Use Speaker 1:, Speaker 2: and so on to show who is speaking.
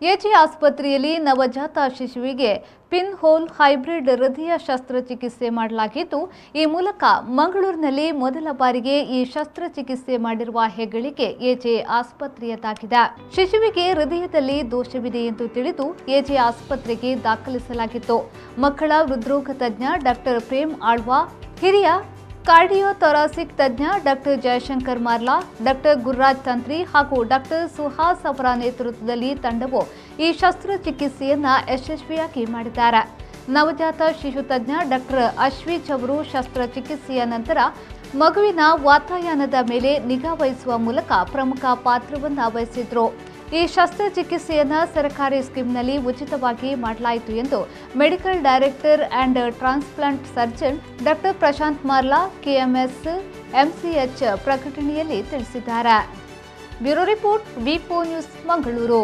Speaker 1: AJ ಆಸ್ಪತ್ರೆಯಲ್ಲಿ ನವಜಾತ ಶಿಶುವಿಗೆ pin hole hybrid ಹೃದಯ ಶಸ್ತ್ರಚಿಕಿತ್ಸೆ ಮಾಡಲಾಗಿದ್ದು, ಈ ಮೂಲಕ ಮಂಗಳೂರಿನಲ್ಲಿ ಮೊದಲ ಬಾರಿಗೆ ಈ ಶಸ್ತ್ರಚಿಕಿತ್ಸೆ ಮಾಡಿರುವ ಹೆಗ್ಗಳಿಕೆ ಎಜೆ ಆಸ್ಪತ್ರೆಯದಾಗಿದೆ. ಶಿಶುವಿಗೆ ಹೃದಯದಲ್ಲಿ ದೋಷವಿದೆ ಎಂದು ತಿಳಿದು ಎಜೆ ಆಸ್ಪತ್ರೆಗೆ ದಾಖಲಿಸಲಾಗಿತ್ತು. ಮಕ್ಕಳ ಹೃದ್ರೋಗ ತಜ್ಞ ಡಾಕ್ಟರ್ ಪ್ರೇಮ್ ಆಳ್ವಾ, ಹಿರಿಯ ಕಾರ್ಡಿಯೋಥೊರಾಸಿಕ್ ತಜ್ಞ ಡಾಕ್ಟರ್ ಜಯಶಂಕರ್ ಮಾರ್ಲಾ, ಡಾಕ್ಟರ್ ಗುರುರಾಜ್ ತಂತ್ರಿ ಹಾಗೂ ಡಾಕ್ಟರ್ ಸುಹಾಸ್ ಅವರ ನೇತೃತ್ವದಲ್ಲಿ ತಂಡವು ಈ ಶಸ್ತ್ರಚಿಕಿತ್ಸೆಯನ್ನು ಯಶಸ್ವಿಯಾಗಿ ಮಾಡಿದ್ದಾರೆ. ನವಜಾತ ಶಿಶು ತಜ್ಞ ಡಾಕ್ಟರ್ ಅಶ್ವೀಜ್ ಅವರು ಶಸ್ತ್ರಚಿಕಿತ್ಸೆಯ ನಂತರ ಮಗುವಿನ ವಾತಾಯನದ ಮೇಲೆ ನಿಗಾ ವಹಿಸುವ ಮೂಲಕ ಪ್ರಮುಖ ಪಾತ್ರವನ್ನು ವಹಿಸಿದ್ರು. ಈ ಶಸ್ತ್ರಚಿಕಿತ್ಸೆಯನ್ನು ಸರ್ಕಾರಿ ಸ್ಕೀಮ್ನಲ್ಲಿ ಉಚಿತವಾಗಿ ಮಾಡಲಾಯಿತು ಎಂದು medical director and transplant surgeon doctor Prashant Marla KMS MCh ಪ್ರಕಟಣೆಯಲ್ಲಿ ತಿಳಿಸಿದ್ದಾರೆ. ಬ್ಯೂರೋ ರಿಪೋರ್ಟ್ ವಿ4 ನ್ಯೂಸ್ ಮಂಗಳೂರು.